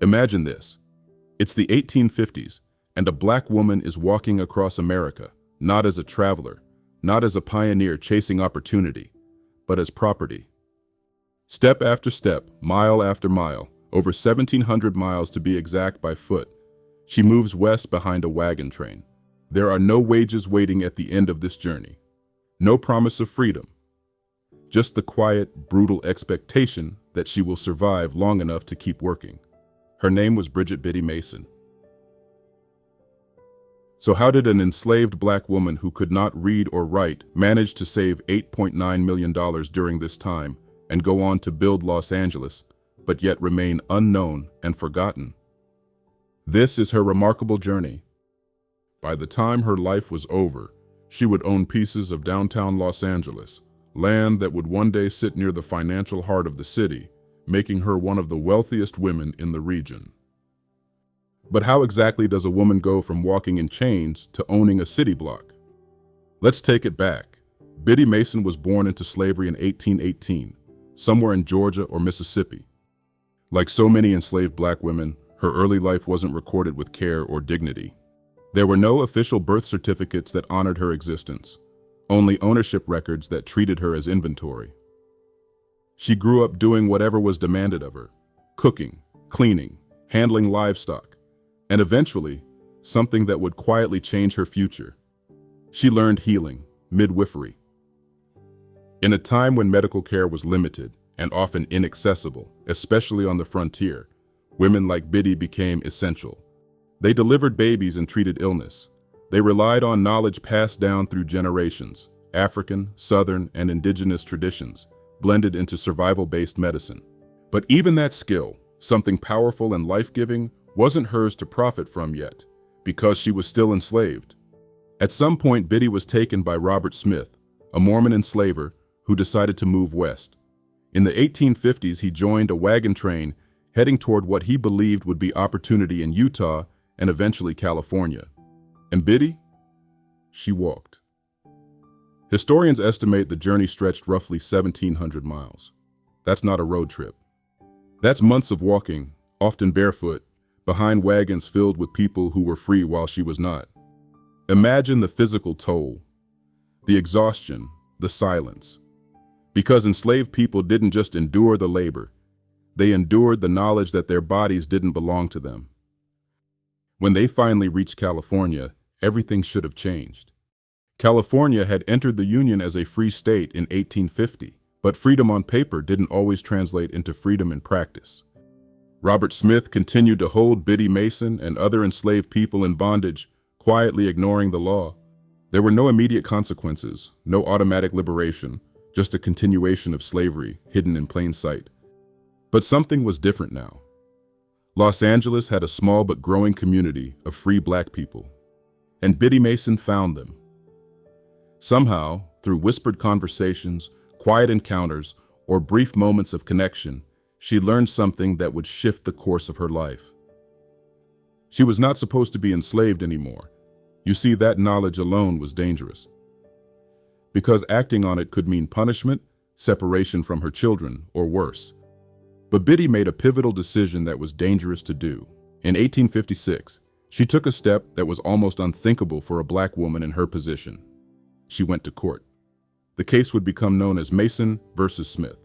Imagine this. It's the 1850s, and a black woman is walking across America, not as a traveler, not as a pioneer chasing opportunity, but as property. Step after step, mile after mile, over 1,700 miles to be exact by foot, she moves west behind a wagon train. There are no wages waiting at the end of this journey. No promise of freedom. Just the quiet, brutal expectation that she will survive long enough to keep working. Her name was Biddy Mason. So how did an enslaved black woman who could not read or write manage to save $8.9 million during this time and go on to build Los Angeles, but yet remain unknown and forgotten? This is her remarkable journey. By the time her life was over, she would own pieces of downtown Los Angeles, land that would one day sit near the financial heart of the city, making her one of the wealthiest women in the region. But how exactly does a woman go from walking in chains to owning a city block? Let's take it back. Biddy Mason was born into slavery in 1818, somewhere in Georgia or Mississippi. Like so many enslaved black women, her early life wasn't recorded with care or dignity. There were no official birth certificates that honored her existence, only ownership records that treated her as inventory. She grew up doing whatever was demanded of her, cooking, cleaning, handling livestock, and eventually, something that would quietly change her future. She learned healing, midwifery. In a time when medical care was limited and often inaccessible, especially on the frontier, women like Biddy became essential. They delivered babies and treated illness. They relied on knowledge passed down through generations, African, Southern, and indigenous traditions, blended into survival-based medicine. But even that skill, something powerful and life-giving, wasn't hers to profit from yet, because she was still enslaved. At some point, Biddy was taken by Robert Smith, a Mormon enslaver who decided to move west. In the 1850s, he joined a wagon train heading toward what he believed would be opportunity in Utah and eventually California. And Biddy? She walked. Historians estimate the journey stretched roughly 1,700 miles. That's not a road trip. That's months of walking, often barefoot, behind wagons filled with people who were free while she was not. Imagine the physical toll, the exhaustion, the silence. Because enslaved people didn't just endure the labor, they endured the knowledge that their bodies didn't belong to them. When they finally reached California, everything should have changed. California had entered the Union as a free state in 1850, but freedom on paper didn't always translate into freedom in practice. Robert Smith continued to hold Biddy Mason and other enslaved people in bondage, quietly ignoring the law. There were no immediate consequences, no automatic liberation, just a continuation of slavery hidden in plain sight. But something was different now. Los Angeles had a small but growing community of free black people, and Biddy Mason found them. Somehow, through whispered conversations, quiet encounters, or brief moments of connection, she learned something that would shift the course of her life. She was not supposed to be enslaved anymore. You see, that knowledge alone was dangerous, because acting on it could mean punishment, separation from her children, or worse. But Biddy made a pivotal decision that was dangerous to do. In 1856, she took a step that was almost unthinkable for a black woman in her position. She went to court. The case would become known as Mason versus Smith.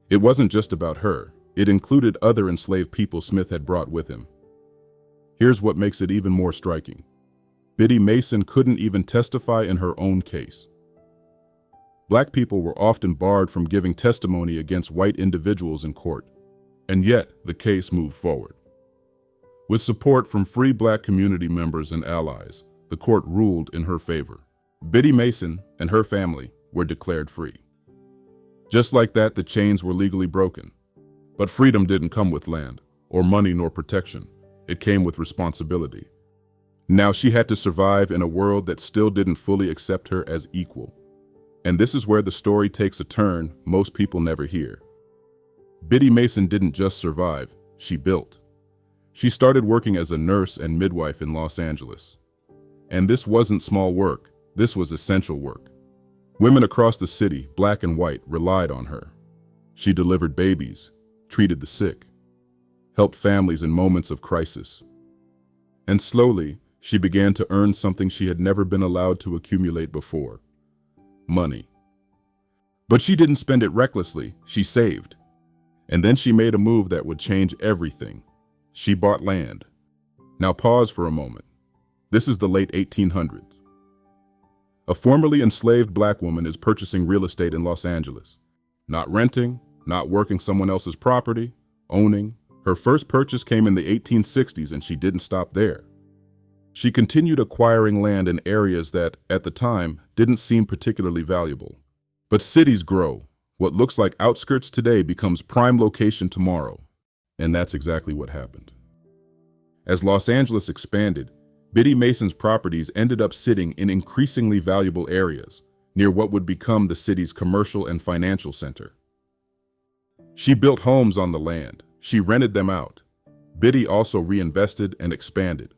It wasn't just about her. It included other enslaved people Smith had brought with him. Here's what makes it even more striking. Biddy Mason couldn't even testify in her own case. Black people were often barred from giving testimony against white individuals in court, and yet the case moved forward. With support from free black community members and allies, the court ruled in her favor. Biddy Mason and her family were declared free. Just like that, the chains were legally broken. But freedom didn't come with land, or money, nor protection. It came with responsibility. Now she had to survive in a world that still didn't fully accept her as equal. And this is where the story takes a turn most people never hear. Biddy Mason didn't just survive, she built. She started working as a nurse and midwife in Los Angeles. And this wasn't small work, this was essential work. Women across the city, black and white, relied on her. She delivered babies, treated the sick, helped families in moments of crisis. And slowly, she began to earn something she had never been allowed to accumulate before: money. But she didn't spend it recklessly, she saved. And then she made a move that would change everything. She bought land. Now pause for a moment. This is the late 1800s. A formerly enslaved black woman is purchasing real estate in Los Angeles. Not renting, not working someone else's property, owning. Her first purchase came in the 1860s, and she didn't stop there. She continued acquiring land in areas that, at the time, didn't seem particularly valuable. But cities grow. What looks like outskirts today becomes prime location tomorrow. And that's exactly what happened. As Los Angeles expanded, Biddy Mason's properties ended up sitting in increasingly valuable areas, near what would become the city's commercial and financial center. She built homes on the land. She rented them out. Biddy also reinvested and expanded.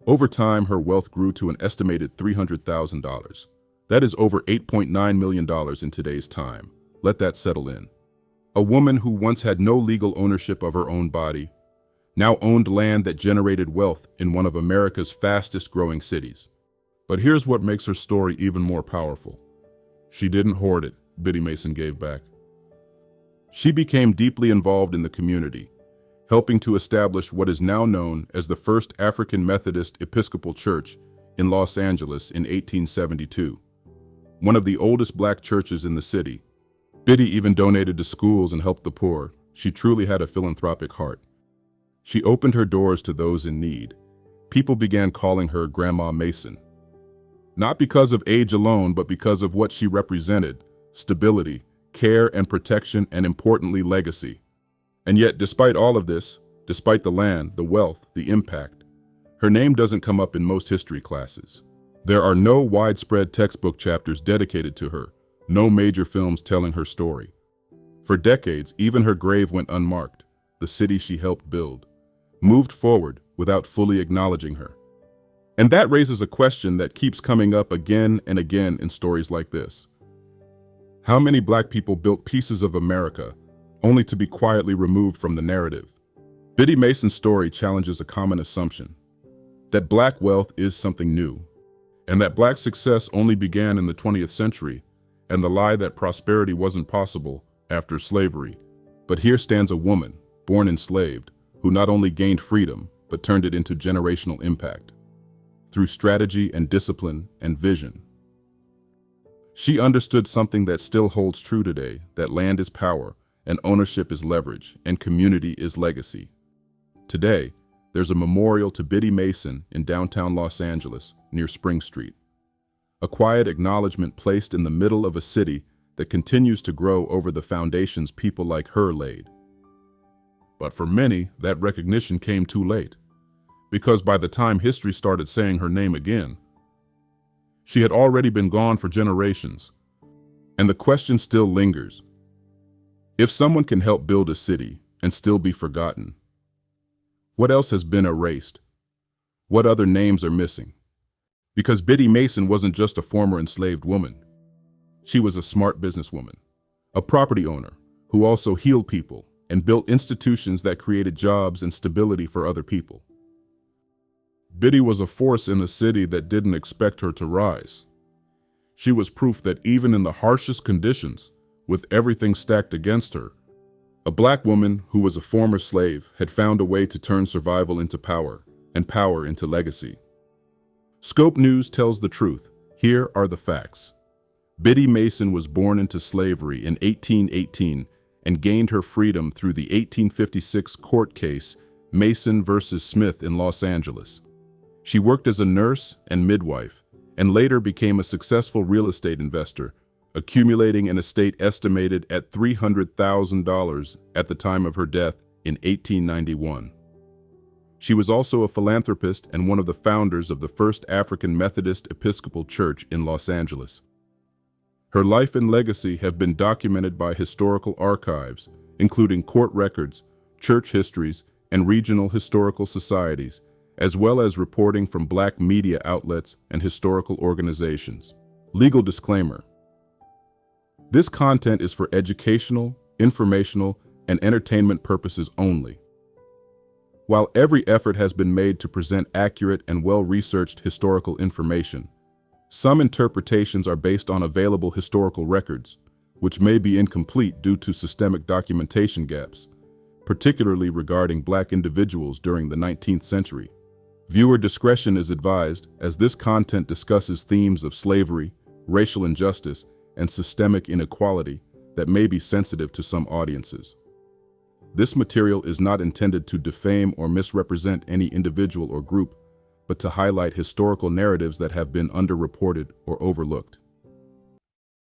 Over time, her wealth grew to an estimated $300,000. That is over $8.9 million in today's time. Let that settle in. A woman who once had no legal ownership of her own body now owned land that generated wealth in one of America's fastest growing cities. But here's what makes her story even more powerful. She didn't hoard it, Biddy Mason gave back. She became deeply involved in the community, helping to establish what is now known as the First African Methodist Episcopal Church in Los Angeles in 1872, one of the oldest black churches in the city. Biddy even donated to schools and helped the poor. She truly had a philanthropic heart. She opened her doors to those in need. People began calling her Grandma Mason. Not because of age alone, but because of what she represented: stability, care and protection, and importantly, legacy. And yet, despite all of this, despite the land, the wealth, the impact, her name doesn't come up in most history classes. There are no widespread textbook chapters dedicated to her, no major films telling her story. For decades, even her grave went unmarked. The city she helped build moved forward without fully acknowledging her. And that raises a question that keeps coming up again and again in stories like this. How many black people built pieces of America only to be quietly removed from the narrative? Biddy Mason's story challenges a common assumption: that black wealth is something new, and that black success only began in the 20th century, and the lie that prosperity wasn't possible after slavery. But here stands a woman, born enslaved, who not only gained freedom, but turned it into generational impact. Through strategy and discipline and vision. She understood something that still holds true today, that land is power, and ownership is leverage, and community is legacy. Today, there's a memorial to Biddy Mason in downtown Los Angeles, near Spring Street. A quiet acknowledgement placed in the middle of a city that continues to grow over the foundations people like her laid. But for many, that recognition came too late, because by the time history started saying her name again, she had already been gone for generations. And the question still lingers. If someone can help build a city and still be forgotten, what else has been erased? What other names are missing? Because Biddy Mason wasn't just a former enslaved woman. She was a smart businesswoman, a property owner who also healed people and built institutions that created jobs and stability for other people. Biddy was a force in a city that didn't expect her to rise. She was proof that even in the harshest conditions, with everything stacked against her, a black woman who was a former slave had found a way to turn survival into power and power into legacy. Scope News tells the truth. Here are the facts. Biddy Mason was born into slavery in 1818 and gained her freedom through the 1856 court case Mason versus Smith in Los Angeles. She worked as a nurse and midwife, and later became a successful real estate investor, accumulating an estate estimated at $300,000 at the time of her death in 1891. She was also a philanthropist and one of the founders of the First African Methodist Episcopal Church in Los Angeles. Her life and legacy have been documented by historical archives, including court records, church histories, and regional historical societies, as well as reporting from black media outlets and historical organizations. Legal disclaimer. This content is for educational, informational, and entertainment purposes only. While every effort has been made to present accurate and well-researched historical information, some interpretations are based on available historical records, which may be incomplete due to systemic documentation gaps, particularly regarding Black individuals during the 19th century. Viewer discretion is advised, as this content discusses themes of slavery, racial injustice, and systemic inequality that may be sensitive to some audiences. This material is not intended to defame or misrepresent any individual or group, but to highlight historical narratives that have been underreported or overlooked.